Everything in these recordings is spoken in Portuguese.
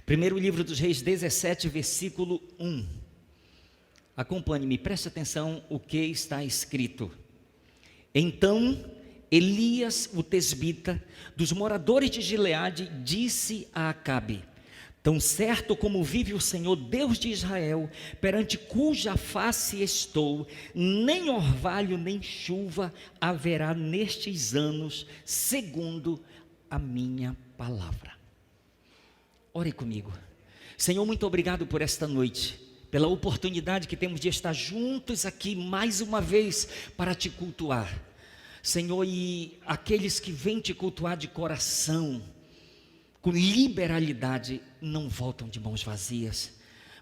Primeiro livro dos Reis 17, versículo 1. Acompanhe-me, preste atenção o que está escrito. Então Elias, o tesbita, dos moradores de Gileade, disse a Acabe: tão certo como vive o Senhor Deus de Israel, perante cuja face estou, nem orvalho nem chuva haverá nestes anos, segundo a minha palavra. Ore comigo. Senhor, muito obrigado por esta noite, pela oportunidade que temos de estar juntos aqui mais uma vez para te cultuar. Senhor, e aqueles que vêm te cultuar de coração, com liberalidade, não voltam de mãos vazias,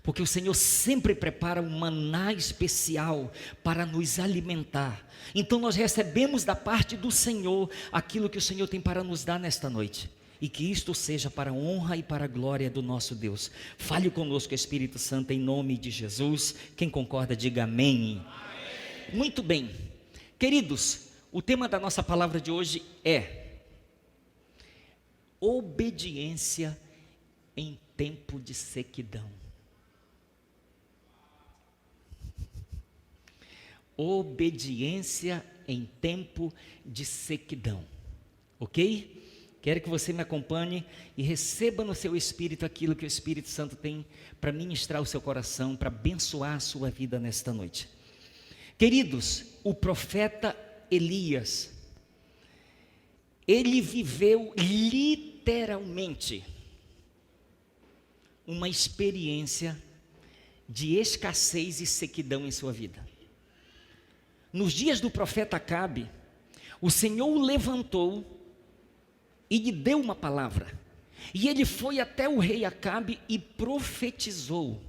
porque o Senhor sempre prepara um maná especial para nos alimentar. Então nós recebemos da parte do Senhor aquilo que o Senhor tem para nos dar nesta noite, e que isto seja para a honra e para a glória do nosso Deus. Fale conosco, Espírito Santo, em nome de Jesus. Quem concorda, diga amém. Amém. Muito bem, queridos, o tema da nossa palavra de hoje é obediência em tempo de sequidão. Obediência em tempo de sequidão, ok? Quero que você me acompanhe e receba no seu espírito aquilo que o Espírito Santo tem para ministrar o seu coração, para abençoar a sua vida nesta noite. Queridos, o profeta Elias, ele viveu literalmente uma experiência de escassez e sequidão em sua vida. Nos dias do profeta Acabe, o Senhor o levantou e lhe deu uma palavra, e ele foi até o rei Acabe e profetizou.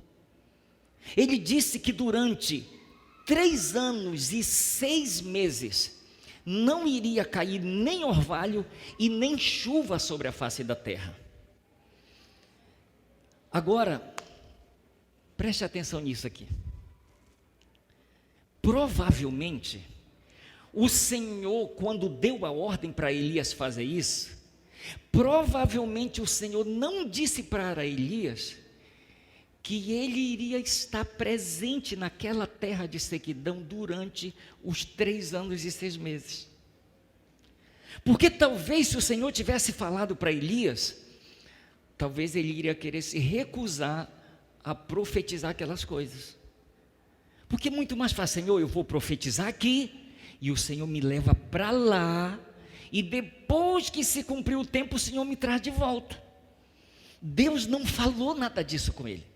Ele disse que durante 3 anos e 6 meses não iria cair nem orvalho e nem chuva sobre a face da terra. Agora, preste atenção nisso aqui. Provavelmente, o Senhor, quando deu a ordem para Elias fazer isso, provavelmente o Senhor não disse para Elias que ele iria estar presente naquela terra de sequidão durante os 3 anos e 6 meses. Porque talvez, se o Senhor tivesse falado para Elias, talvez ele iria querer se recusar a profetizar aquelas coisas. Porque é muito mais fácil: Senhor, eu vou profetizar aqui, e o Senhor me leva para lá, e depois que se cumprir o tempo, o Senhor me traz de volta. Deus não falou nada disso com ele.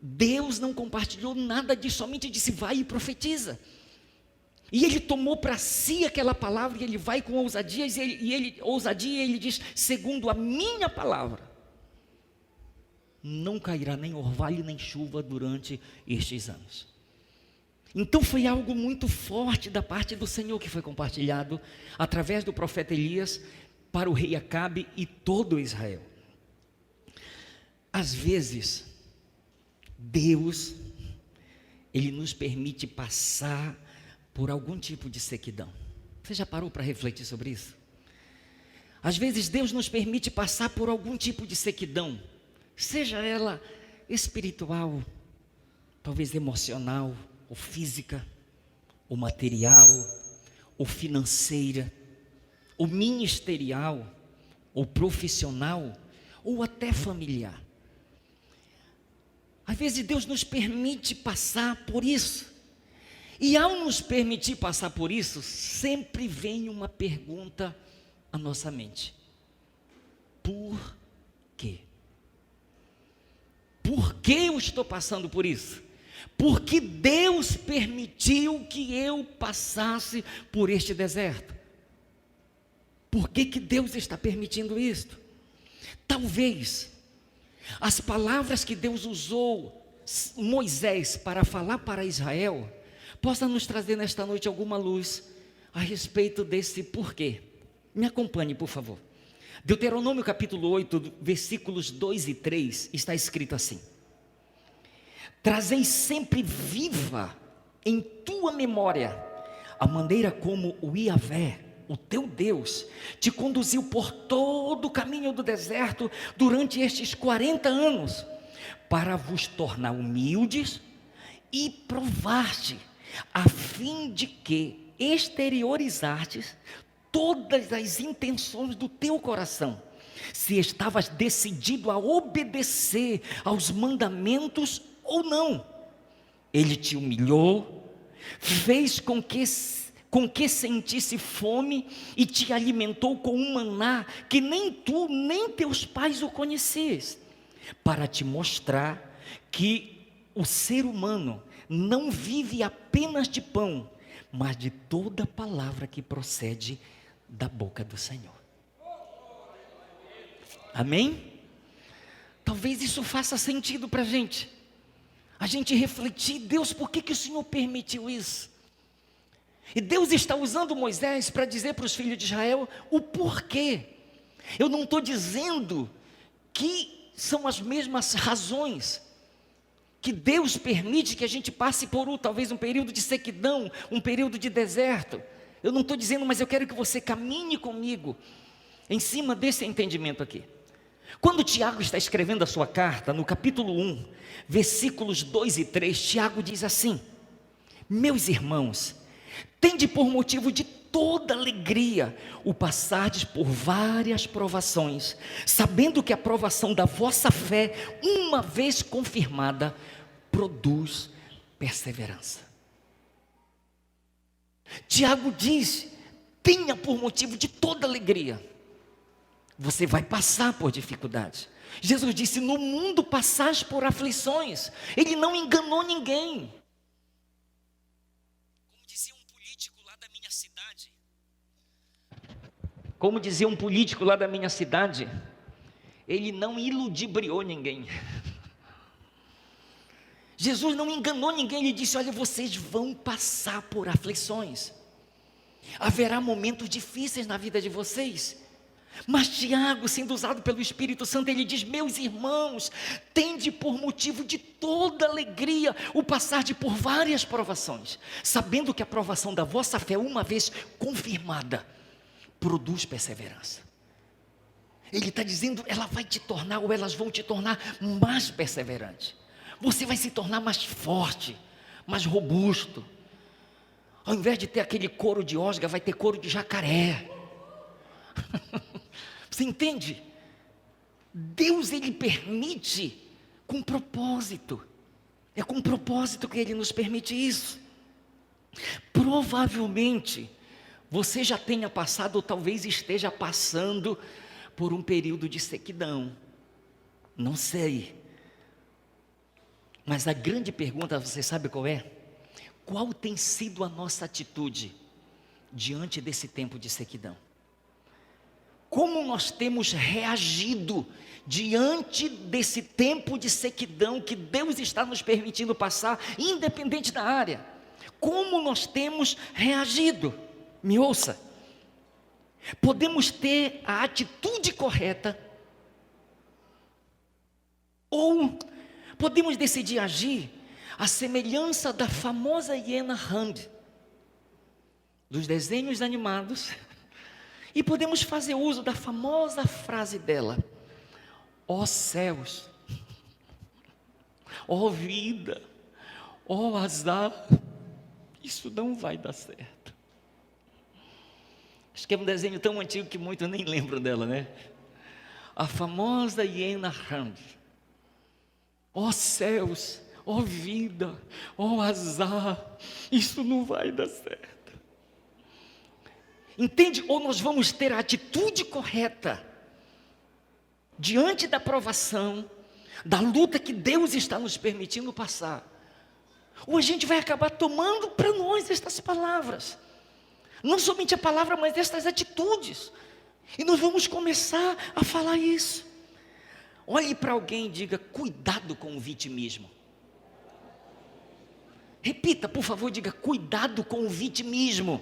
Deus não compartilhou nada disso, somente disse: vai e profetiza. E ele tomou para si aquela palavra, e ele vai com ousadia, e ele diz: segundo a minha palavra, não cairá nem orvalho nem chuva durante estes anos. Então foi algo muito forte da parte do Senhor que foi compartilhado através do profeta Elias para o rei Acabe e todo Israel. Às vezes, Deus, ele nos permite passar por algum tipo de sequidão. Você já parou para refletir sobre isso? Às vezes Deus nos permite passar por algum tipo de sequidão, seja ela espiritual, talvez emocional, ou física, ou material, ou financeira, ou ministerial, ou profissional, ou até familiar. Às vezes Deus nos permite passar por isso, e ao nos permitir passar por isso, sempre vem uma pergunta à nossa mente: por quê? Por que eu estou passando por isso? Por que Deus permitiu que eu passasse por este deserto? Por que Deus está permitindo isto? Talvez as palavras que Deus usou Moisés para falar para Israel possa nos trazer nesta noite alguma luz a respeito desse porquê. Me acompanhe, por favor. Deuteronômio capítulo 8, versículos 2 e 3, está escrito assim: trazei sempre viva em tua memória a maneira como o Yahvé, o teu Deus, te conduziu por todo o caminho do deserto durante estes 40 anos, para vos tornar humildes e provar-te, a fim de que exteriorizartes todas as intenções do teu coração, se estavas decidido a obedecer aos mandamentos ou não. Ele te humilhou, fez com que sentisse fome e te alimentou com um maná que nem tu nem teus pais o conhecias, para te mostrar que o ser humano não vive apenas de pão, mas de toda palavra que procede da boca do Senhor. Amém? Talvez isso faça sentido para a gente refletir: Deus, por que o Senhor permitiu isso? E Deus está usando Moisés para dizer para os filhos de Israel o porquê. Eu não estou dizendo que são as mesmas razões que Deus permite que a gente passe por talvez um período de sequidão, um período de deserto. Eu não estou dizendo, mas eu quero que você caminhe comigo em cima desse entendimento aqui. Quando Tiago está escrevendo a sua carta, no capítulo 1, versículos 2 e 3, Tiago diz assim: meus irmãos, tende por motivo de toda alegria o passardes por várias provações, sabendo que a provação da vossa fé, uma vez confirmada, produz perseverança. Tiago diz: tenha por motivo de toda alegria. Você vai passar por dificuldades. Jesus disse: no mundo passais por aflições. Ele não enganou ninguém. Como dizia um político lá da minha cidade, ele não iludibriou ninguém. Jesus não enganou ninguém, ele disse: olha, vocês vão passar por aflições. Haverá momentos difíceis na vida de vocês. Mas Tiago, sendo usado pelo Espírito Santo, ele diz: meus irmãos, tende por motivo de toda alegria o passar por várias provações, sabendo que a provação da vossa fé, uma vez confirmada, produz perseverança. Ele está dizendo, ela vai te tornar, ou elas vão te tornar mais perseverante. Você vai se tornar mais forte, mais robusto. Ao invés de ter aquele couro de osga, vai ter couro de jacaré. Você entende? Deus, ele permite com propósito. É com propósito que ele nos permite isso. Provavelmente você já tenha passado, ou talvez esteja passando por um período de sequidão. Não sei. Mas a grande pergunta, você sabe qual é? Qual tem sido a nossa atitude diante desse tempo de sequidão? Como nós temos reagido diante desse tempo de sequidão que Deus está nos permitindo passar, independente da área? Como nós temos reagido? Me ouça. Podemos ter a atitude correta, ou podemos decidir agir à semelhança da famosa Iena Hand, dos desenhos animados, e podemos fazer uso da famosa frase dela: ó céus, ó vida, ó azar, isso não vai dar certo. Acho que é um desenho tão antigo que muitos nem lembram dela, né? A famosa Iena Hand. Ó céus, ó vida, ó azar, isso não vai dar certo. Entende? Ou nós vamos ter a atitude correta diante da provação, da luta que Deus está nos permitindo passar, ou a gente vai acabar tomando para nós estas palavras, não somente a palavra, mas estas atitudes, e nós vamos começar a falar isso. Olhe para alguém e diga: cuidado com o vitimismo. Repita, por favor, diga: cuidado com o vitimismo.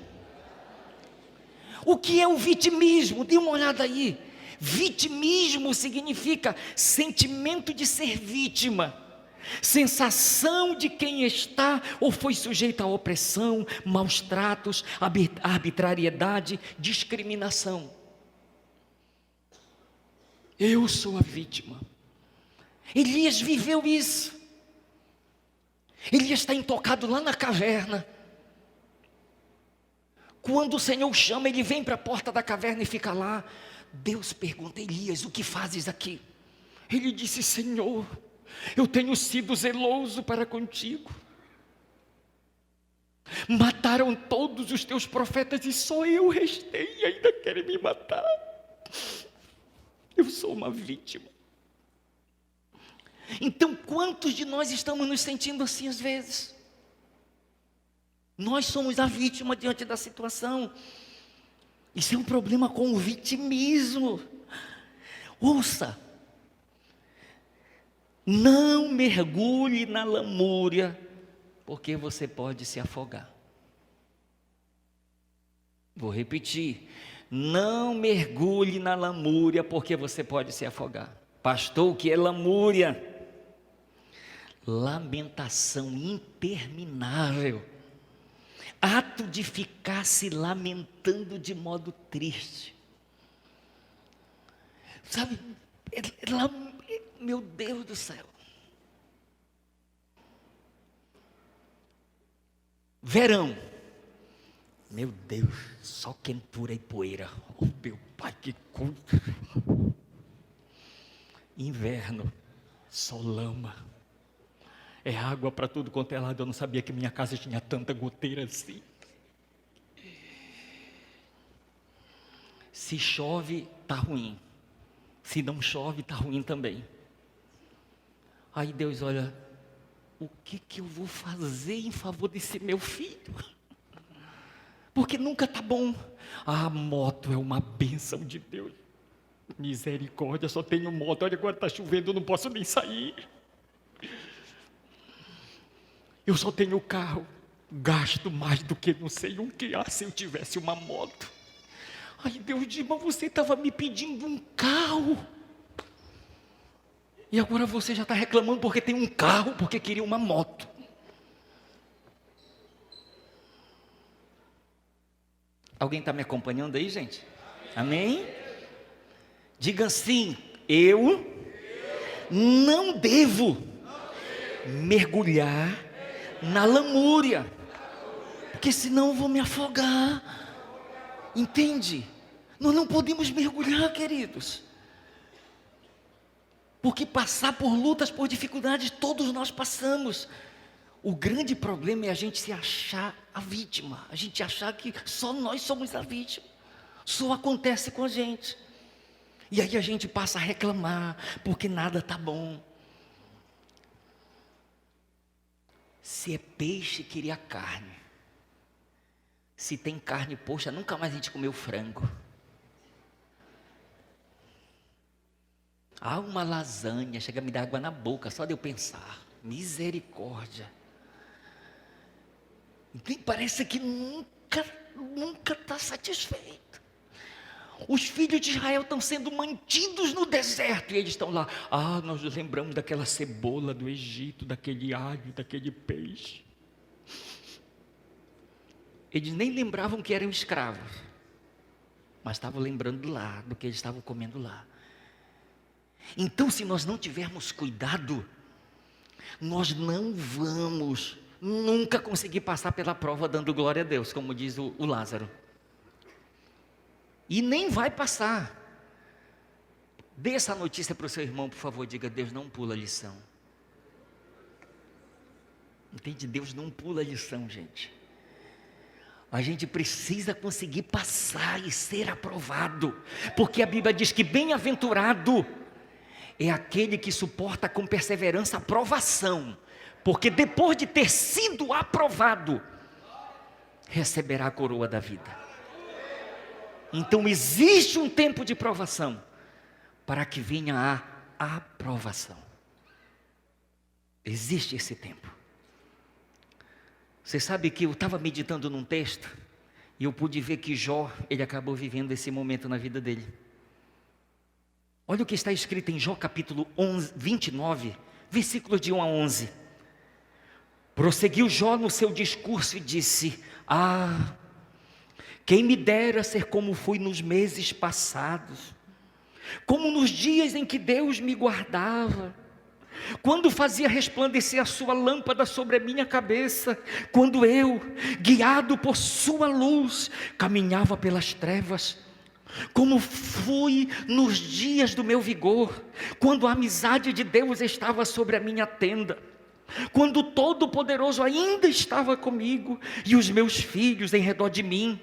O que é o vitimismo? Dê uma olhada aí. Vitimismo significa sentimento de ser vítima, sensação de quem está ou foi sujeito à opressão, maus tratos, arbitrariedade, discriminação. Eu sou a vítima. Elias viveu isso. Elias está intocado lá na caverna. Quando o Senhor chama, ele vem para a porta da caverna e fica lá. Deus pergunta: Elias, o que fazes aqui? Ele disse: Senhor, eu tenho sido zeloso para contigo. Mataram todos os teus profetas e só eu restei e ainda querem me matar. Eu sou uma vítima. Então, quantos de nós estamos nos sentindo assim às vezes? Nós somos a vítima diante da situação. Isso é um problema com o vitimismo. Ouça, não mergulhe na lamúria, porque você pode se afogar. Vou repetir, não mergulhe na lamúria, porque você pode se afogar. Pastor, o que é lamúria? Lamentação interminável, ato de ficar se lamentando de modo triste, sabe, meu Deus do céu. Verão, meu Deus, só quentura e poeira, oh meu pai, que coisa. Inverno, só lama, é água para tudo quanto é lado. Eu não sabia que minha casa tinha tanta goteira assim. Se chove, está ruim. Se não chove, está ruim também. Aí Deus olha, o que eu vou fazer em favor desse meu filho? Porque nunca está bom. A moto é uma bênção de Deus. Misericórdia, só tenho moto. Olha, agora está chovendo, eu não posso nem sair. Eu só tenho carro, gasto mais do que não sei o que se eu tivesse uma moto. Aí Deus diz, mas você estava me pedindo um carro. E agora você já está reclamando porque tem um carro, porque queria uma moto. Alguém está me acompanhando aí, gente? Amém? Diga assim, eu não devo mergulhar na lamúria, porque senão eu vou me afogar. Entende? Nós não podemos mergulhar, queridos, porque passar por lutas, por dificuldades, todos nós passamos. O grande problema é a gente se achar a vítima, a gente achar que só nós somos a vítima, só acontece com a gente, e aí a gente passa a reclamar, porque nada está bom. Se é peixe, queria carne. Se tem carne, poxa, nunca mais a gente comeu frango. Ah, uma lasanha, chega a me dar água na boca, só de eu pensar. Misericórdia. Então, parece que nunca está satisfeito. Os filhos de Israel estão sendo mantidos no deserto e eles estão lá. Ah, nós nos lembramos daquela cebola do Egito, daquele alho, daquele peixe. Eles nem lembravam que eram escravos, mas estavam lembrando lá, do que eles estavam comendo lá. Então, se nós não tivermos cuidado, nós não vamos nunca conseguir passar pela prova dando glória a Deus, como diz o Lázaro. E nem vai passar. Dê essa notícia para o seu irmão, por favor, diga: Deus não pula a lição. Entende? Deus não pula a lição, gente. A gente precisa conseguir passar e ser aprovado, porque a Bíblia diz que bem-aventurado é aquele que suporta com perseverança a provação, porque depois de ter sido aprovado, receberá a coroa da vida. Então existe um tempo de provação, para que venha a aprovação. Existe esse tempo. Você sabe que eu estava meditando num texto, e eu pude ver que Jó, ele acabou vivendo esse momento na vida dele. Olha o que está escrito em Jó capítulo 11, 29, Versículos de 1 a 11. Prosseguiu Jó no seu discurso e disse: quem me dera ser como fui nos meses passados, como nos dias em que Deus me guardava, quando fazia resplandecer a sua lâmpada sobre a minha cabeça, quando eu, guiado por sua luz, caminhava pelas trevas, como fui nos dias do meu vigor, quando a amizade de Deus estava sobre a minha tenda, quando o Todo-Poderoso ainda estava comigo, e os meus filhos em redor de mim,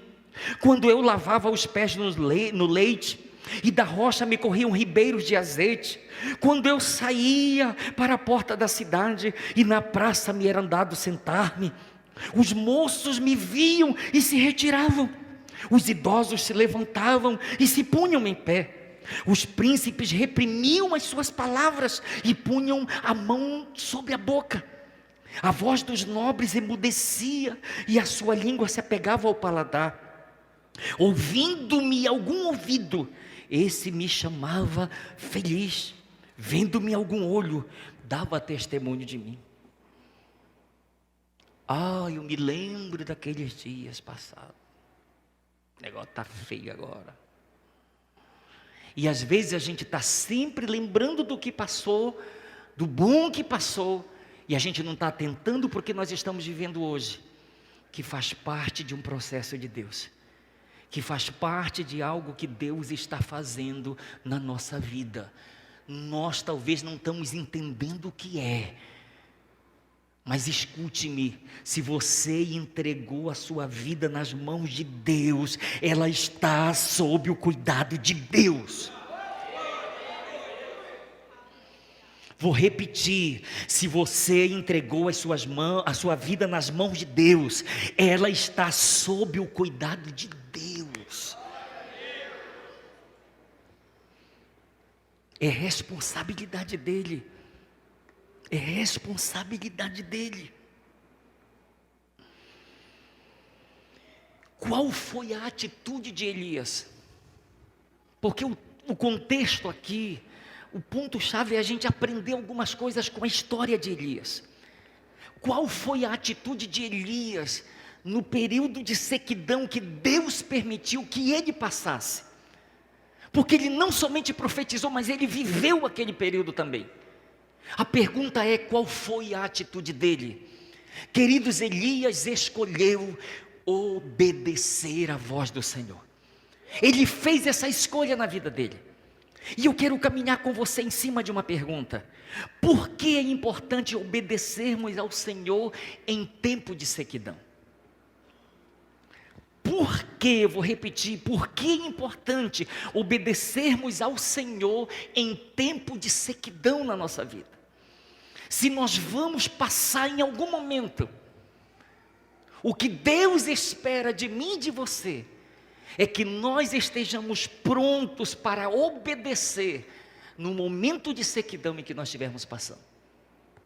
quando eu lavava os pés no leite, e da rocha me corriam ribeiros de azeite, quando eu saía para a porta da cidade, e na praça me era dado sentar-me, os moços me viam e se retiravam, os idosos se levantavam e se punham em pé, os príncipes reprimiam as suas palavras e punham a mão sobre a boca, a voz dos nobres emudecia e a sua língua se apegava ao paladar. Ouvindo-me algum ouvido, esse me chamava feliz, vendo-me algum olho, dava testemunho de mim. Eu me lembro daqueles dias passados. O negócio está feio agora. E às vezes a gente está sempre lembrando do que passou, do bom que passou, e a gente não está atentando porque nós estamos vivendo hoje, que faz parte de um processo de Deus, que faz parte de algo que Deus está fazendo na nossa vida. Nós talvez não estamos entendendo o que é, mas escute-me, se você entregou a sua vida nas mãos de Deus, ela está sob o cuidado de Deus. Vou repetir, se você entregou a sua vida nas mãos de Deus, ela está sob o cuidado de Deus. É responsabilidade dele. É responsabilidade dele. Qual foi a atitude de Elias? Porque o contexto aqui, o ponto-chave é a gente aprender algumas coisas com a história de Elias. Qual foi a atitude de Elias no período de sequidão que Deus permitiu que ele passasse? Porque ele não somente profetizou, mas ele viveu aquele período também. A pergunta é: qual foi a atitude dele? Queridos, Elias escolheu obedecer à voz do Senhor. Ele fez essa escolha na vida dele. E eu quero caminhar com você em cima de uma pergunta: por que é importante obedecermos ao Senhor em tempo de sequidão? Por que, eu vou repetir, por que é importante obedecermos ao Senhor em tempo de sequidão na nossa vida? Se nós vamos passar em algum momento, o que Deus espera de mim e de você, é que nós estejamos prontos para obedecer no momento de sequidão em que nós estivermos passando.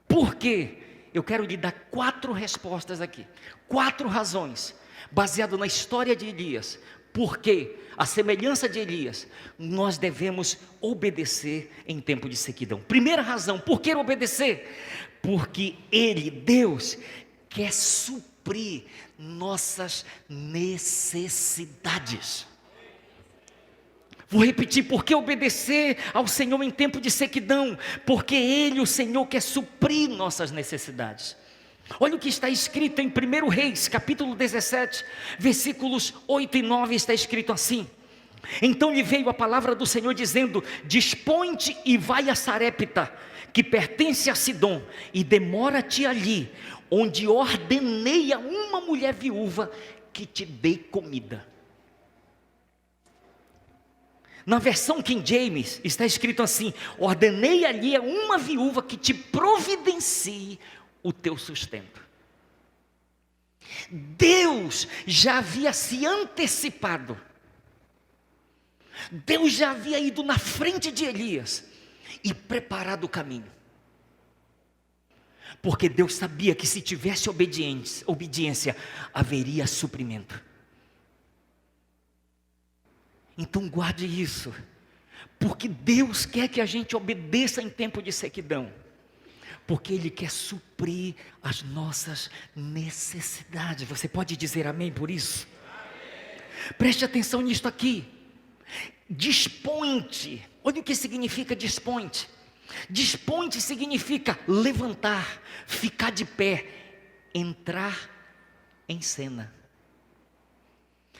Por quê? Eu quero lhe dar 4 respostas aqui, 4 razões, baseado na história de Elias, porque, a semelhança de Elias, nós devemos obedecer em tempo de sequidão. Primeira razão, por que obedecer? Porque Ele, Deus, quer suprir nossas necessidades. Vou repetir, por que obedecer ao Senhor em tempo de sequidão? Porque Ele, o Senhor, quer suprir nossas necessidades. Olha o que está escrito em 1 Reis, capítulo 17, versículos 8 e 9, está escrito assim: então lhe veio a palavra do Senhor dizendo: dispõe-te e vai a Sarepta, que pertence a Sidom, e demora-te ali, onde ordenei a uma mulher viúva que te dê comida. Na versão King James está escrito assim: ordenei ali a uma viúva que te providencie o teu sustento. Deus já havia se antecipado, Deus já havia ido na frente de Elias e preparado o caminho, porque Deus sabia que se tivesse obediência, haveria suprimento. Então guarde isso, porque Deus quer que a gente obedeça em tempo de sequidão. porque Ele quer suprir as nossas necessidades. Você pode dizer amém por isso? Amém. Preste atenção nisto aqui. Dispõe-te. Olha o que significa dispõe-te. Dispõe-te significa levantar, ficar de pé, entrar em cena.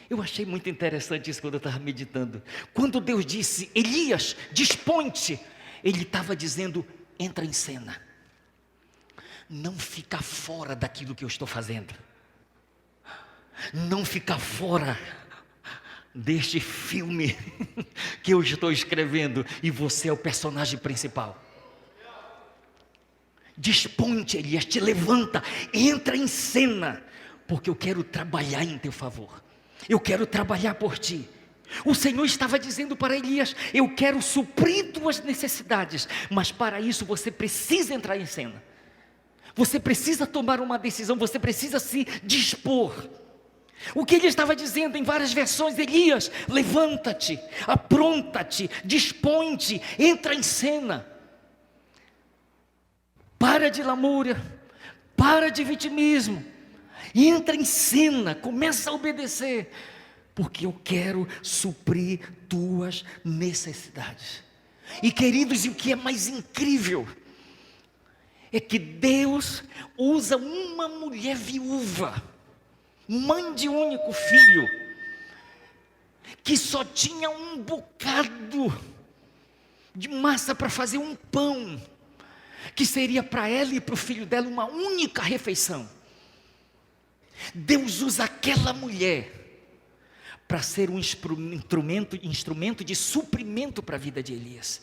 Eu achei muito interessante isso quando eu estava meditando. Quando Deus disse, Elias, dispõe-te, Ele estava dizendo, entra em cena. Não fica fora daquilo que eu estou fazendo. Não fica fora deste filme que eu estou escrevendo e você é o personagem principal. Dispõe-te, Elias, te levanta, entra em cena, porque eu quero trabalhar em teu favor. Eu quero trabalhar por ti. O Senhor estava dizendo para Elias, eu quero suprir tuas necessidades, mas para isso você precisa entrar em cena. Você precisa tomar uma decisão, você precisa se dispor. O que ele estava dizendo em várias versões, Elias, levanta-te, apronta-te, dispõe-te, entra em cena. Para de lamúria, para de vitimismo, entra em cena, começa a obedecer, porque eu quero suprir tuas necessidades. E queridos, e o que é mais incrível, é que Deus usa uma mulher viúva, mãe de um único filho, que só tinha um bocado de massa para fazer um pão, que seria para ela e para o filho dela uma única refeição. Deus usa aquela mulher para ser um instrumento de suprimento para a vida de Elias.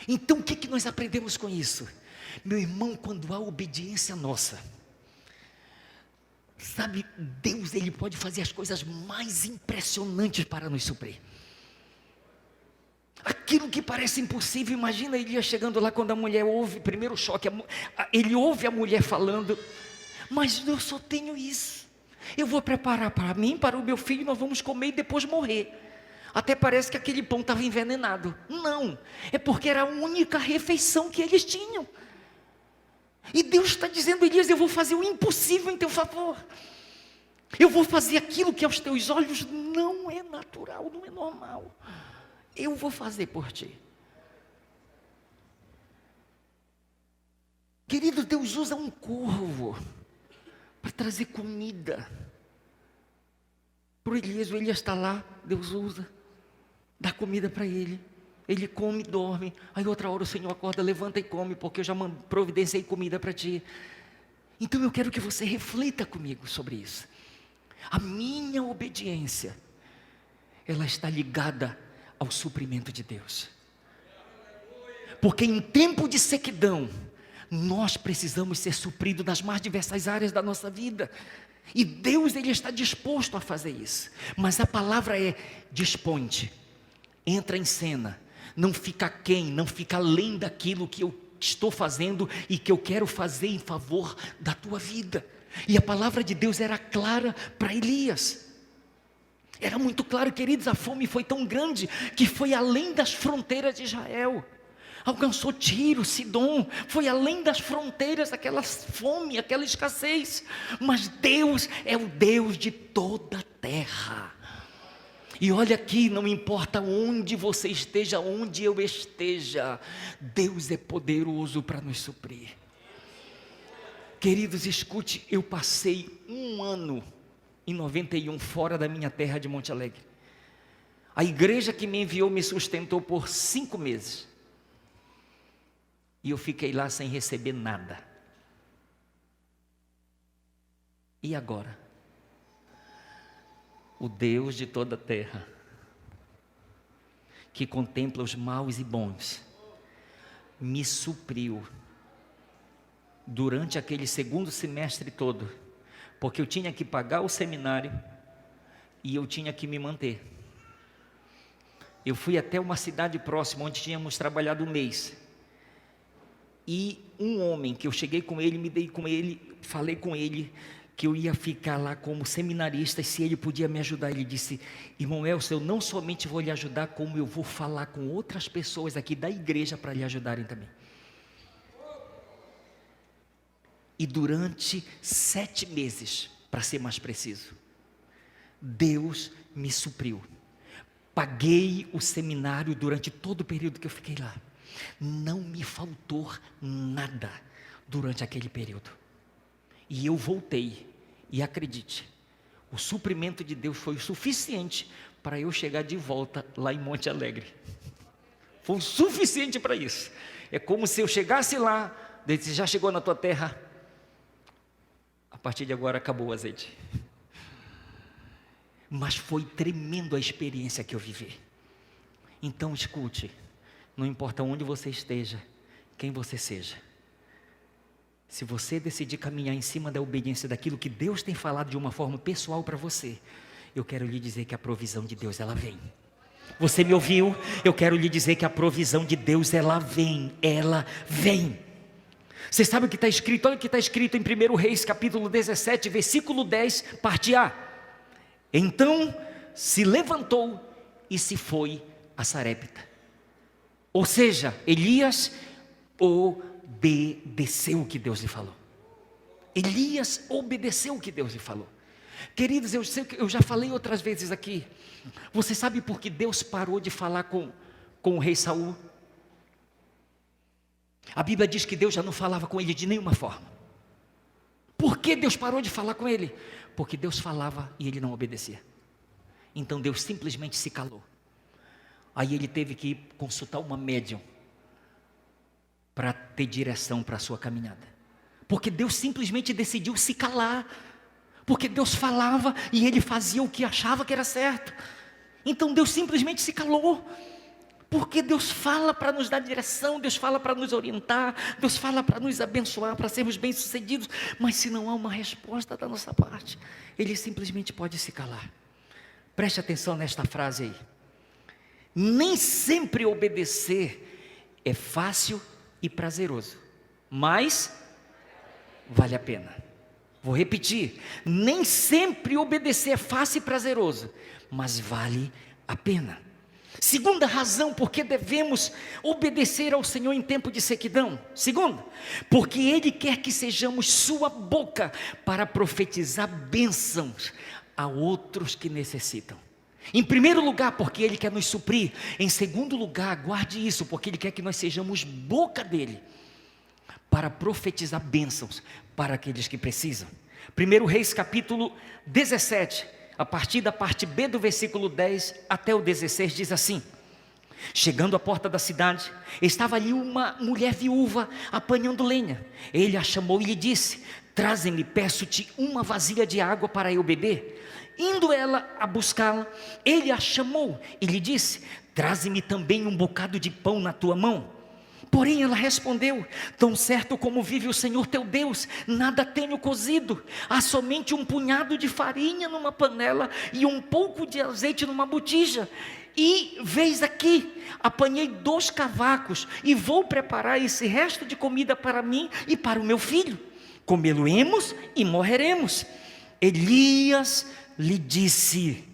Então o que nós aprendemos com isso? Meu irmão, quando há obediência nossa, sabe, Deus, Ele pode fazer as coisas mais impressionantes para nos suprir. Aquilo que parece impossível, imagina Elias chegando lá quando a mulher ouve, primeiro choque, ele ouve a mulher falando, mas eu só tenho isso, eu vou preparar para mim, para o meu filho, nós vamos comer e depois morrer. Até parece que aquele pão estava envenenado. Não, é porque era a única refeição que eles tinham. E Deus está dizendo, Elias, eu vou fazer o impossível em teu favor. Eu vou fazer aquilo que aos teus olhos não é natural, não é normal. Eu vou fazer por ti. Querido, Deus usa um corvo para trazer comida para o Elias. O Elias está lá, Deus usa, dá comida para ele. Ele come e dorme. Aí outra hora o Senhor acorda, levanta e come, porque eu já providenciei comida para ti. Então eu quero que você reflita comigo sobre isso. A minha obediência, ela está ligada ao suprimento de Deus. Porque em tempo de sequidão, nós precisamos ser supridos nas mais diversas áreas da nossa vida. E Deus, Ele está disposto a fazer isso. Mas a palavra é, dispõe-te, entra em cena, não fica aquém, não fica além daquilo que eu estou fazendo e que eu quero fazer em favor da tua vida. E a palavra de Deus era clara para Elias. Era muito claro, queridos, a fome foi tão grande que foi além das fronteiras de Israel. Alcançou Tiro, Sidom, foi além das fronteiras aquela fome, aquela escassez. Mas Deus é o Deus de toda a terra. E olha aqui, não importa onde você esteja, onde eu esteja, Deus é poderoso para nos suprir. Queridos, escute, eu passei um ano em 91 fora da minha terra de Monte Alegre. A igreja que me enviou me sustentou por 5 meses. E eu fiquei lá sem receber nada. E agora? O Deus de toda a terra, que contempla os maus e bons, me supriu durante aquele segundo semestre todo, porque eu tinha que pagar o seminário e eu tinha que me manter. Eu fui até uma cidade próxima onde tínhamos trabalhado um mês. E um homem que eu cheguei com ele, me dei com ele, falei com ele que eu ia ficar lá como seminarista e se ele podia me ajudar. Ele disse: irmão Elcio, eu não somente vou lhe ajudar, como eu vou falar com outras pessoas aqui da igreja para lhe ajudarem também. E durante 7 meses, para ser mais preciso, Deus me supriu. Paguei o seminário durante todo o período que eu fiquei lá. Não me faltou nada durante aquele período. E eu voltei, e acredite, o suprimento de Deus foi o suficiente para eu chegar de volta lá em Monte Alegre. Foi o suficiente para isso. É como se eu chegasse lá, disse, já chegou na tua terra, a partir de agora acabou o azeite. Mas foi tremendo a experiência que eu vivi. Então escute, não importa onde você esteja, quem você seja, se você decidir caminhar em cima da obediência daquilo que Deus tem falado de uma forma pessoal para você, eu quero lhe dizer que a provisão de Deus, ela vem. Você me ouviu? Eu quero lhe dizer que a provisão de Deus, ela vem, ela vem. Você sabe o que está escrito? Olha o que está escrito em 1 Reis, capítulo 17, versículo 10, parte A. Então se levantou e se foi a Sarepta. Ou seja, Elias obedeceu o que Deus lhe falou. Elias obedeceu o que Deus lhe falou. Queridos, eu já falei outras vezes aqui. Você sabe por que Deus parou de falar com o rei Saul? A Bíblia diz que Deus já não falava com ele de nenhuma forma. Por que Deus parou de falar com ele? Porque Deus falava e ele não obedecia. Então Deus simplesmente se calou. Aí ele teve que consultar uma médium para ter direção para a sua caminhada. Porque Deus simplesmente decidiu se calar. Porque Deus falava e ele fazia o que achava que era certo. Então Deus simplesmente se calou. Porque Deus fala para nos dar direção, Deus fala para nos orientar, Deus fala para nos abençoar, para sermos bem-sucedidos. Mas se não há uma resposta da nossa parte, Ele simplesmente pode se calar. Preste atenção nesta frase aí. Nem sempre obedecer é fácil e prazeroso, mas vale a pena. Vou repetir, nem sempre obedecer é fácil e prazeroso, mas vale a pena. Segunda razão por que devemos obedecer ao Senhor em tempo de sequidão. Segunda, porque Ele quer que sejamos sua boca para profetizar bênçãos a outros que necessitam. Em primeiro lugar, porque Ele quer nos suprir. Em segundo lugar, guarde isso, porque Ele quer que nós sejamos boca dEle para profetizar bênçãos para aqueles que precisam. 1 Reis capítulo 17, a partir da parte B do versículo 10 até o 16, diz assim: chegando à porta da cidade, estava ali uma mulher viúva apanhando lenha. Ele a chamou e lhe disse: traze-me, peço-te, uma vasilha de água para eu beber. Indo ela a buscá-la, ele a chamou e lhe disse: traze-me também um bocado de pão na tua mão. Porém ela respondeu: tão certo como vive o Senhor teu Deus, nada tenho cozido, há somente um punhado de farinha numa panela e um pouco de azeite numa botija. E vês aqui, apanhei 2 cavacos e vou preparar esse resto de comida para mim e para o meu filho. Comê-lo-emos e morreremos. Elias lhe disse,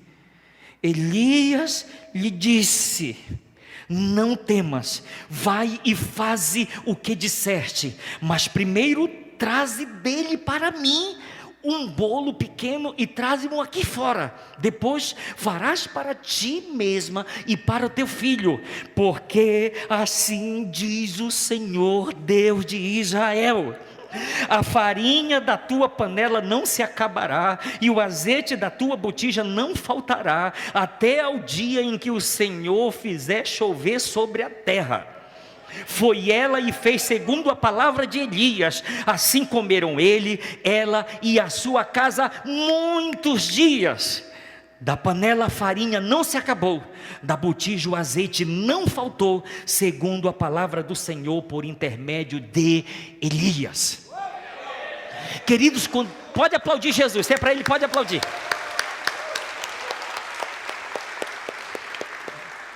não temas, vai e faze o que disseste, mas primeiro traze dele para mim um bolo pequeno e traze-mo aqui fora. Depois farás para ti mesma e para o teu filho, porque assim diz o Senhor Deus de Israel: a farinha da tua panela não se acabará, e o azeite da tua botija não faltará, até ao dia em que o Senhor fizer chover sobre a terra. Foi ela e fez segundo a palavra de Elias. Assim comeram ele, ela e a sua casa muitos dias. Da panela a farinha não se acabou, da botija o azeite não faltou, segundo a palavra do Senhor por intermédio de Elias. Queridos, pode aplaudir Jesus, se é para Ele, pode aplaudir.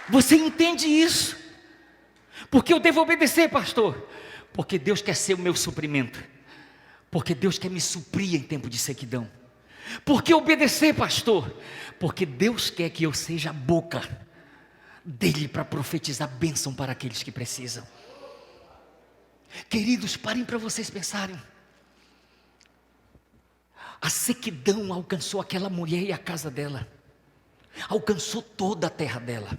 Você entende isso? Porque eu devo obedecer, pastor? Porque Deus quer ser o meu suprimento, porque Deus quer me suprir em tempo de sequidão. Por que obedecer, pastor? Porque Deus quer que eu seja a boca dele para profetizar bênção para aqueles que precisam. Queridos, parem para vocês pensarem. A sequidão alcançou aquela mulher e a casa dela, alcançou toda a terra dela.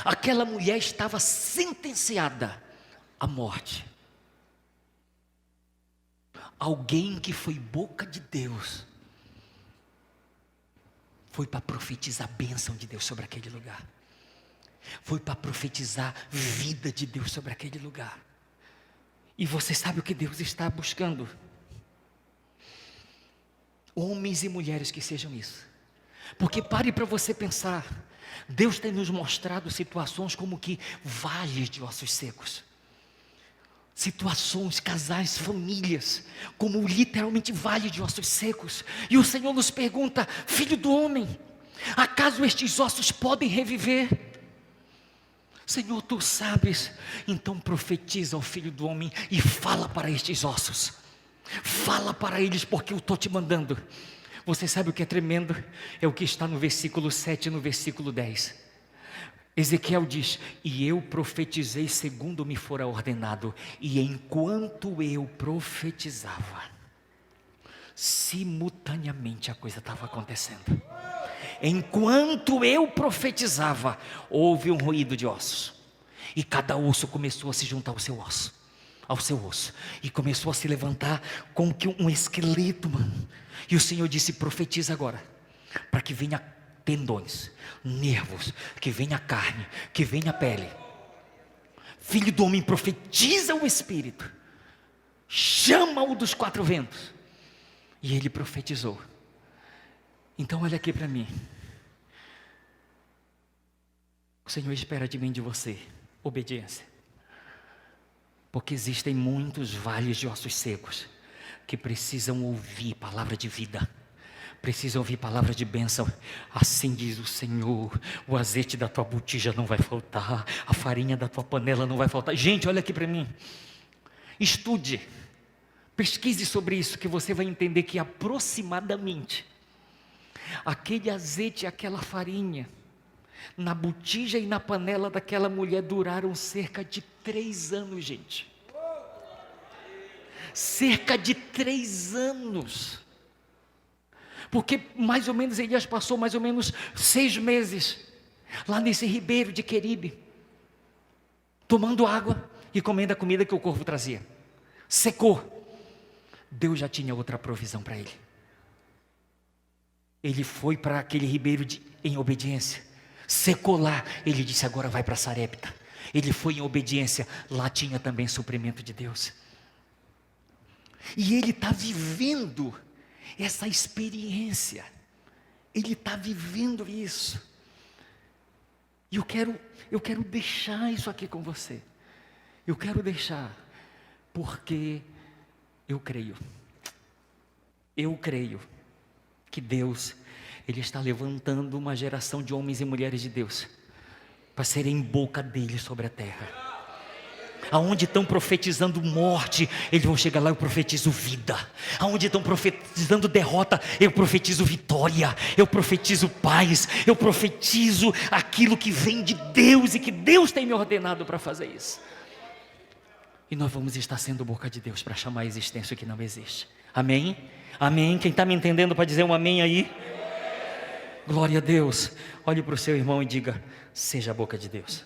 Aquela mulher estava sentenciada à morte. Alguém que foi boca de Deus foi para profetizar a bênção de Deus sobre aquele lugar. Foi para profetizar vida de Deus sobre aquele lugar. E você sabe o que Deus está buscando? Homens e mulheres que sejam isso. Porque pare para você pensar, Deus tem nos mostrado situações como que vales de ossos secos. Situações, casais, famílias, como literalmente vale de ossos secos. E o Senhor nos pergunta: filho do homem, acaso estes ossos podem reviver? Senhor, tu sabes. Então profetiza ao filho do homem e fala para estes ossos. Fala para eles, porque eu estou te mandando. Você sabe o que é tremendo? É o que está no versículo 7 e no versículo 10. Ezequiel diz: e eu profetizei segundo me fora ordenado. E enquanto eu profetizava, simultaneamente a coisa estava acontecendo. Enquanto eu profetizava, houve um ruído de ossos. E cada osso começou a se juntar ao seu osso. E começou a se levantar como que um esqueleto, mano. E o Senhor disse: profetiza agora, para que venha tendões, nervos, que venha carne, que venha pele. Filho do homem, profetiza o Espírito, chama-o dos quatro ventos. E ele profetizou. Então olha aqui para mim. O Senhor espera de mim, de você, obediência. Porque existem muitos vales de ossos secos que precisam ouvir palavra de vida, precisam ouvir palavra de bênção. Assim diz o Senhor: o azeite da tua botija não vai faltar, a farinha da tua panela não vai faltar. Gente, olha aqui para mim. Estude, pesquise sobre isso, que você vai entender que aproximadamente aquele azeite, aquela farinha na botija e na panela daquela mulher duraram cerca de 3 anos, gente. Cerca de 3 anos. Porque mais ou menos Elias passou mais ou menos 6 meses lá nesse ribeiro de Queribe, tomando água e comendo a comida que o corvo trazia. Secou. Deus já tinha outra provisão para ele. Ele foi para aquele ribeiro em obediência. Secou lá, ele disse: agora vai para Sarepta. Ele foi em obediência, lá tinha também suprimento de Deus. E ele está vivendo essa experiência. Ele está vivendo isso. E eu quero deixar isso aqui com você. Eu quero deixar, porque eu creio que Deus, Ele está levantando uma geração de homens e mulheres de Deus para serem boca dele sobre a terra. Aonde estão profetizando morte, eles vão chegar lá: eu profetizo vida. Aonde estão profetizando derrota, eu profetizo vitória. Eu profetizo paz. Eu profetizo aquilo que vem de Deus e que Deus tem me ordenado para fazer isso. E nós vamos estar sendo boca de Deus para chamar a existência o que não existe. Amém? Amém? Quem está me entendendo para dizer um amém aí? Glória a Deus. Olhe para o seu irmão e diga: seja a boca de Deus.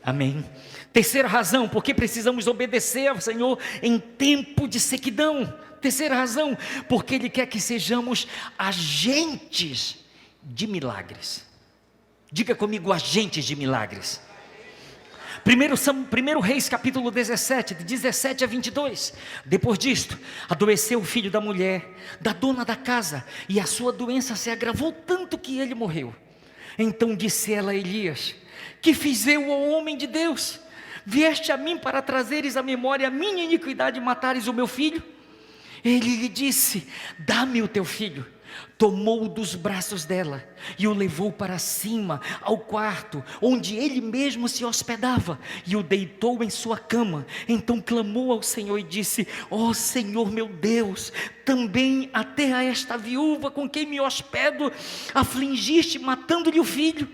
Amém. Terceira razão, porque precisamos obedecer ao Senhor em tempo de sequidão. Terceira razão, porque Ele quer que sejamos agentes de milagres. Diga comigo: agentes de milagres. 1 Reis capítulo 17, de 17 a 22. Depois disto, adoeceu o filho da mulher, da dona da casa, e a sua doença se agravou tanto que ele morreu. Então disse ela a Elias: que fiz eu, ó homem de Deus? Vieste a mim para trazeres à memória a minha iniquidade e matares o meu filho? Ele lhe disse: dá-me o teu filho. Tomou-o dos braços dela e o levou para cima ao quarto onde ele mesmo se hospedava, e o deitou em sua cama. Então clamou ao Senhor e disse: ó Senhor meu Deus, também até a esta viúva com quem me hospedo afligiste, matando-lhe o filho.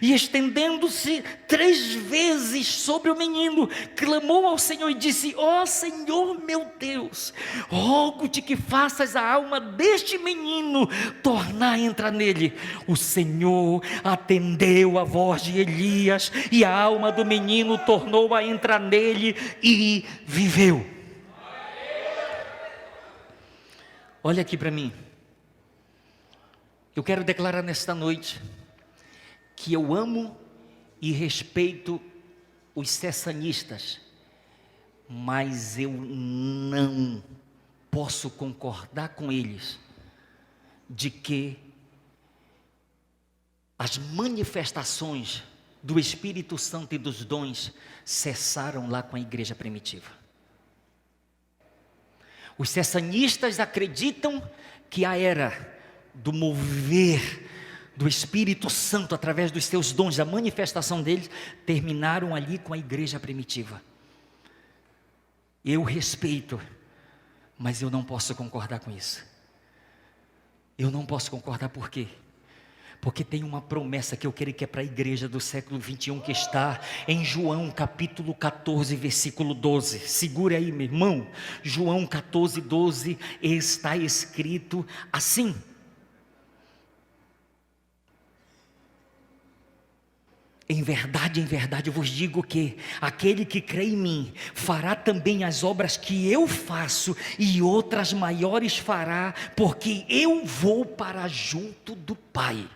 E estendendo-se 3 vezes sobre o menino, clamou ao Senhor e disse: ó Senhor meu Deus, rogo-te que faças a alma deste menino tornar a entrar nele. O Senhor atendeu a voz de Elias, e a alma do menino tornou a entrar nele e viveu. Olha aqui para mim. Eu quero declarar nesta noite que eu amo e respeito os cessanistas, mas eu não posso concordar com eles de que as manifestações do Espírito Santo e dos dons cessaram lá com a igreja primitiva. Os cessanistas acreditam que a era do mover do Espírito Santo através dos seus dons, a manifestação deles, terminaram ali com a igreja primitiva. Eu respeito, mas eu não posso concordar com isso. Eu não posso concordar. Por quê? Porque tem uma promessa que eu creio que é para a igreja do século 21, que está em João capítulo 14, versículo 12. Segure aí, meu irmão. João 14, 12, está escrito assim: em verdade eu vos digo que aquele que crê em mim fará também as obras que eu faço, e outras maiores fará, porque eu vou para junto do Pai.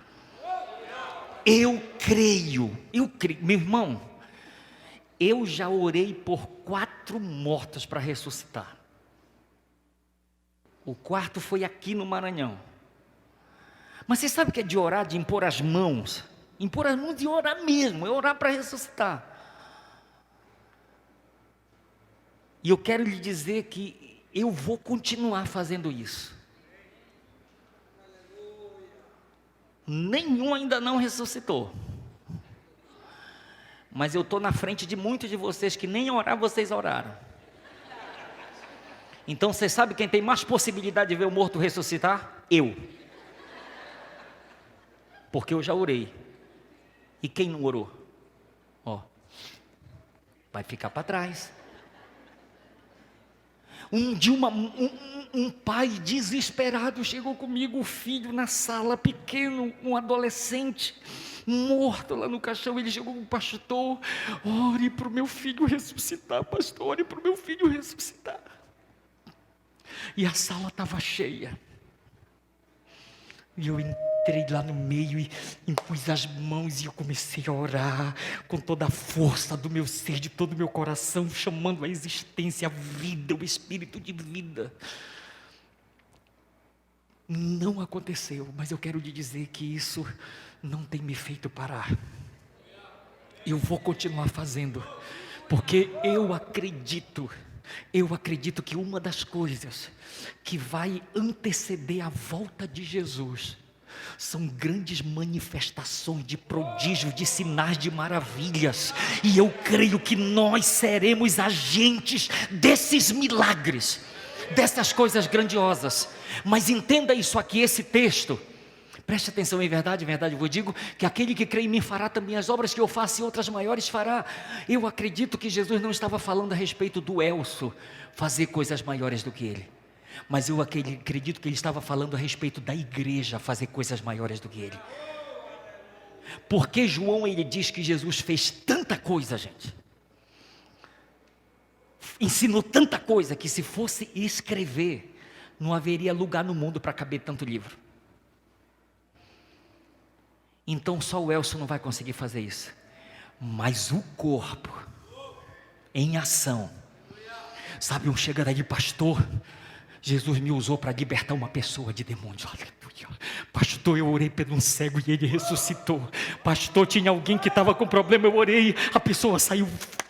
Eu creio, meu irmão, eu já orei por 4 mortos para ressuscitar. O 4º foi aqui no Maranhão. Mas você sabe o que é de orar, de impor as mãos? Impor as mãos e orar mesmo, é orar para ressuscitar. E eu quero lhe dizer que eu vou continuar fazendo isso. Nenhum ainda não ressuscitou. Mas eu estou na frente de muitos de vocês que nem orar vocês oraram. Então você sabe quem tem mais possibilidade de ver o morto ressuscitar? Eu. Porque eu já orei. E quem não orou? Ó, vai ficar para trás. Um dia um pai desesperado chegou comigo, o filho na sala, pequeno, um adolescente, morto lá no caixão. Ele chegou com o pastor: ore para o meu filho ressuscitar, pastor, ore para o meu filho ressuscitar. E a sala estava cheia. E eu entrei lá no meio e impus as mãos, e eu comecei a orar com toda a força do meu ser, de todo o meu coração, chamando a existência, a vida, o espírito de vida. Não aconteceu, mas eu quero lhe dizer que isso não tem me feito parar. Eu vou continuar fazendo, porque eu acredito que uma das coisas que vai anteceder a volta de Jesus são grandes manifestações de prodígios, de sinais, de maravilhas. E eu creio que nós seremos agentes desses milagres, dessas coisas grandiosas. Mas entenda isso aqui, esse texto. Preste atenção, em verdade eu vos digo que aquele que crê em mim fará também as obras que eu faço, e outras maiores fará. Eu acredito que Jesus não estava falando a respeito do Elcio fazer coisas maiores do que ele, mas eu acredito que ele estava falando a respeito da igreja fazer coisas maiores do que ele. Porque João, ele diz que Jesus fez tanta coisa, gente, ensinou tanta coisa, que se fosse escrever, não haveria lugar no mundo para caber tanto livro. Então só o Elcio não vai conseguir fazer isso, mas o corpo em ação. Sabe, um chega daí: pastor, Jesus me usou para libertar uma pessoa de demônios. Pastor, eu orei por um cego e ele ressuscitou. Pastor, tinha alguém que estava com problema, eu orei, a pessoa saiu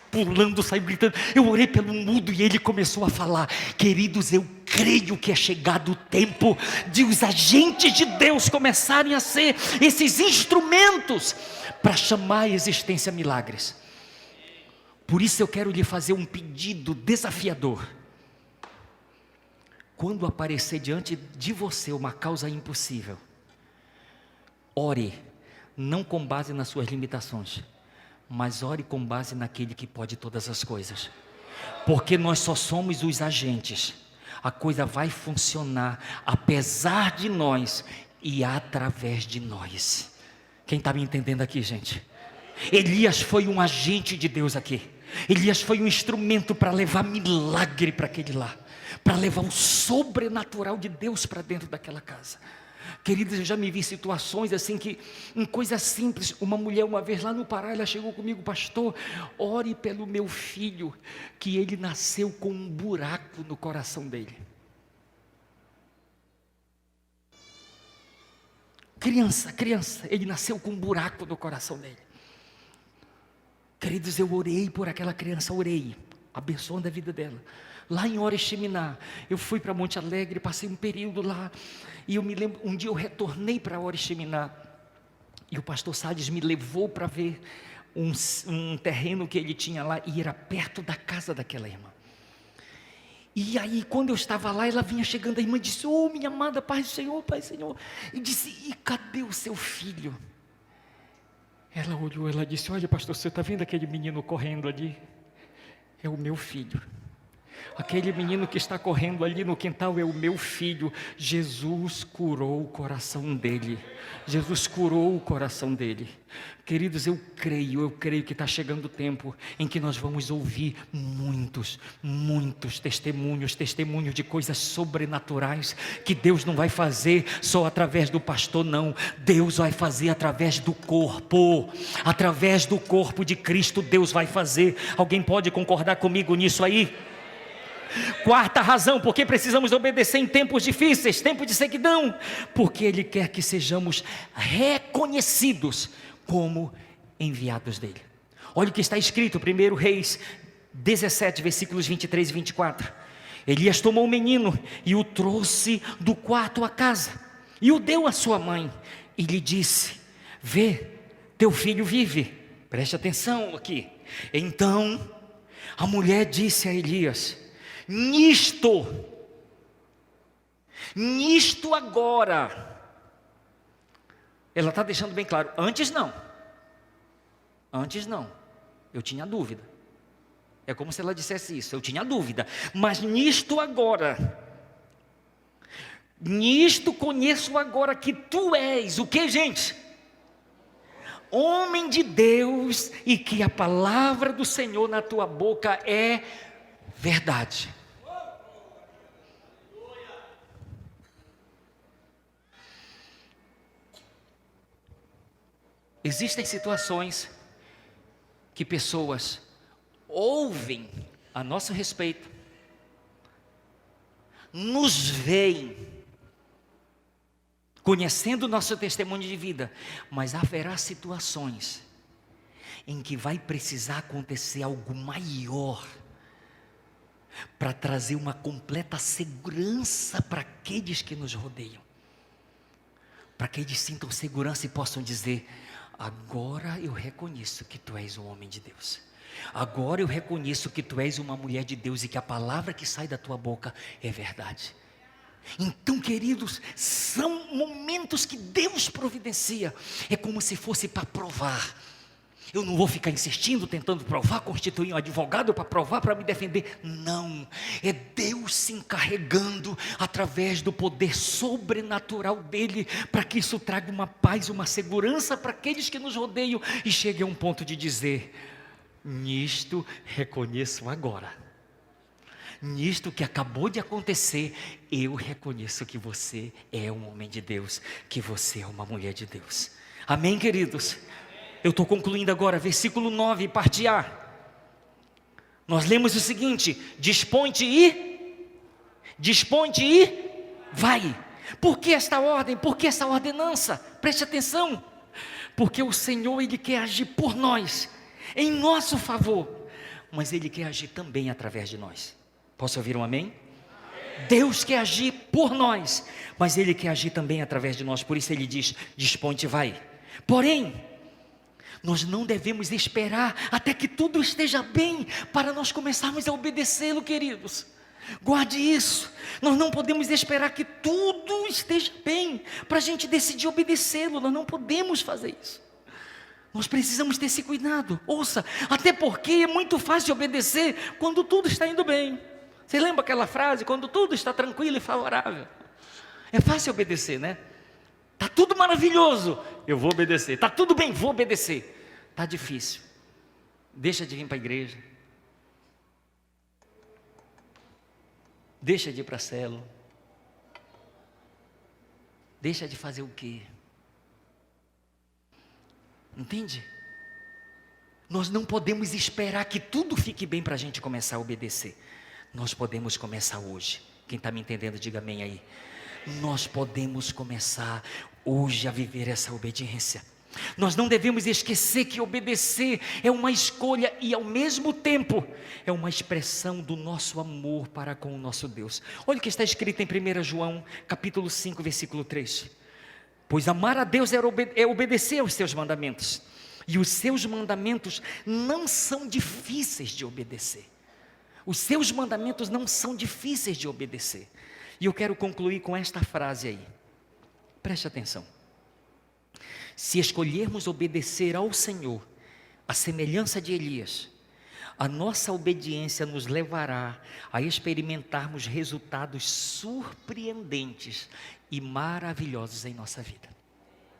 pulando, saiu gritando. Eu orei pelo mudo e ele começou a falar. Queridos, eu creio que é chegado o tempo de os agentes de Deus começarem a ser esses instrumentos para chamar à existência milagres. Por isso eu quero lhe fazer um pedido desafiador. Quando aparecer diante de você uma causa impossível, ore, não com base nas suas limitações, mas ore com base naquele que pode todas as coisas, porque nós só somos os agentes. A coisa vai funcionar apesar de nós e através de nós. Quem está me entendendo aqui, gente? Elias foi um agente de Deus aqui. Elias foi um instrumento para levar milagre para aquele lá, para levar o sobrenatural de Deus para dentro daquela casa. Queridos, eu já me vi situações assim que, em coisas simples, uma mulher uma vez lá no Pará, ela chegou comigo: pastor, ore pelo meu filho, que ele nasceu com um buraco no coração dele. Criança, ele nasceu com um buraco no coração dele. Queridos, eu orei por aquela criança, abençoando a vida dela. Lá em Oriximiná, eu fui para Monte Alegre, passei um período lá, e eu me lembro, um dia eu retornei para Oriximiná, e o pastor Salles me levou para ver um terreno que ele tinha lá, e era perto da casa daquela irmã. E aí, quando eu estava lá, ela vinha chegando, a irmã disse: oh, minha amada, Pai do Senhor, Pai do Senhor. E disse: e cadê o seu filho? Ela olhou, ela disse: olha, pastor, você está vendo aquele menino correndo ali? É o meu filho. Aquele menino que está correndo ali no quintal é o meu filho. Jesus curou o coração dele. Jesus curou o coração dele. Queridos, eu creio que está chegando o tempo em que nós vamos ouvir muitos testemunhos de coisas sobrenaturais, que Deus não vai fazer só através do pastor, não. Deus vai fazer através do corpo de Cristo. Deus vai fazer. Alguém pode concordar comigo nisso aí? Quarta razão, porque precisamos obedecer em tempos difíceis, tempo de sequidão, porque Ele quer que sejamos reconhecidos como enviados dEle. Olha o que está escrito, 1 Reis 17, versículos 23 e 24. Elias tomou o menino e o trouxe do quarto à casa, e o deu à sua mãe, e lhe disse: vê, teu filho vive. Preste atenção aqui. Então a mulher disse a Elias: nisto agora. Ela está deixando bem claro, antes não, eu tinha dúvida. É como se ela dissesse isso, eu tinha dúvida, mas nisto agora, nisto conheço agora que tu és, o que, gente? Homem de Deus, e que a palavra do Senhor na tua boca é verdade. Existem situações que pessoas ouvem a nosso respeito, nos veem, conhecendo o nosso testemunho de vida, mas haverá situações em que vai precisar acontecer algo maior, para trazer uma completa segurança para aqueles que nos rodeiam, para que eles sintam segurança e possam dizer: agora eu reconheço que tu és um homem de Deus, agora eu reconheço que tu és uma mulher de Deus, e que a palavra que sai da tua boca é verdade. Então, queridos, são momentos que Deus providencia, é como se fosse para provar. Eu não vou ficar insistindo, tentando provar, constituir um advogado para provar, para me defender. Não, é Deus se encarregando através do poder sobrenatural dEle, para que isso traga uma paz, uma segurança para aqueles que nos rodeiam, e chegue a um ponto de dizer: nisto reconheço agora, nisto que acabou de acontecer, eu reconheço que você é um homem de Deus, que você é uma mulher de Deus. Amém, queridos? Eu estou concluindo agora, versículo 9, parte A. Nós lemos o seguinte: dispõe-te e vai. Por que esta ordem? Por que essa ordenança? Preste atenção. Porque o Senhor, Ele quer agir por nós, em nosso favor, mas Ele quer agir também através de nós. Posso ouvir um amém? Deus quer agir por nós, mas Ele quer agir também através de nós. Por isso Ele diz: dispõe-te e vai. Porém, nós não devemos esperar até que tudo esteja bem para nós começarmos a obedecê-lo, queridos. Guarde isso. Nós não podemos esperar que tudo esteja bem para a gente decidir obedecê-lo. Nós não podemos fazer isso. Nós precisamos ter esse cuidado. Ouça, até porque é muito fácil obedecer quando tudo está indo bem. Você lembra aquela frase? Quando tudo está tranquilo e favorável. É fácil obedecer, né? Está tudo maravilhoso, eu vou obedecer. Está tudo bem, vou obedecer. Está difícil. Deixa de vir para a igreja. Deixa de ir para a célula. Deixa de fazer o quê? Entende? Nós não podemos esperar que tudo fique bem para a gente começar a obedecer. Nós podemos começar hoje. Quem está me entendendo, diga amém aí. Nós podemos começar hoje a viver essa obediência. Nós não devemos esquecer que obedecer é uma escolha e ao mesmo tempo é uma expressão do nosso amor para com o nosso Deus. Olha o que está escrito em 1 João capítulo 5, versículo 3. Pois amar a Deus é obedecer aos seus mandamentos, e os seus mandamentos não são difíceis de obedecer. Os seus mandamentos não são difíceis de obedecer. E eu quero concluir com esta frase aí. Preste atenção. Se escolhermos obedecer ao Senhor, à semelhança de Elias, a nossa obediência nos levará a experimentarmos resultados surpreendentes e maravilhosos em nossa vida.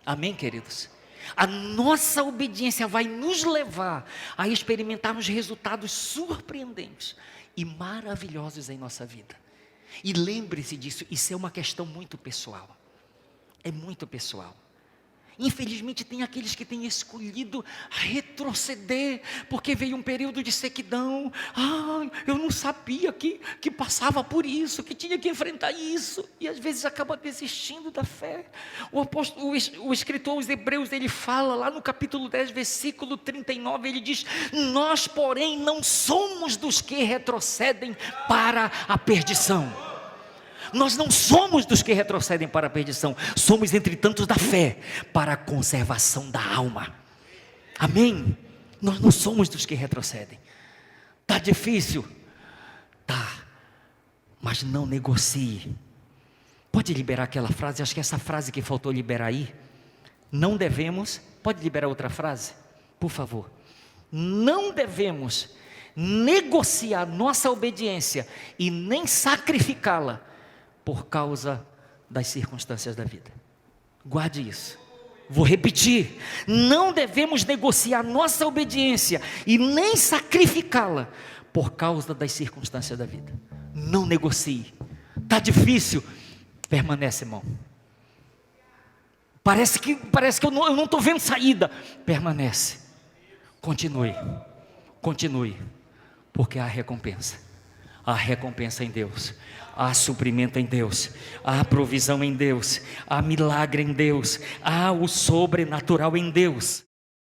Amém, queridos? A nossa obediência vai nos levar a experimentarmos resultados surpreendentes e maravilhosos em nossa vida. E lembre-se disso, isso é uma questão muito pessoal. É muito pessoal. Infelizmente tem aqueles que têm escolhido retroceder, porque veio um período de sequidão. Eu não sabia que passava por isso, que tinha que enfrentar isso. E às vezes acaba desistindo da fé. O escritor aos Hebreus, ele fala lá no capítulo 10, versículo 39, ele diz: nós porém não somos dos que retrocedem para a perdição. Nós não somos dos que retrocedem para a perdição, somos entretanto da fé para a conservação da alma. Amém? Nós não somos dos que retrocedem. Está difícil? Tá, mas não negocie. Pode liberar aquela frase, acho que essa frase que faltou liberar aí. Não devemos, pode liberar outra frase? Por favor. Não devemos negociar nossa obediência e nem sacrificá-la por causa das circunstâncias da vida. Guarde isso. Vou repetir. Não devemos negociar nossa obediência e nem sacrificá-la por causa das circunstâncias da vida. Não negocie. Está difícil. Permanece, irmão. Parece que eu não estou vendo saída. Permanece. Continue. Continue. Porque há recompensa. Há recompensa em Deus. Há suprimento em Deus, há provisão em Deus, há milagre em Deus, há o sobrenatural em Deus.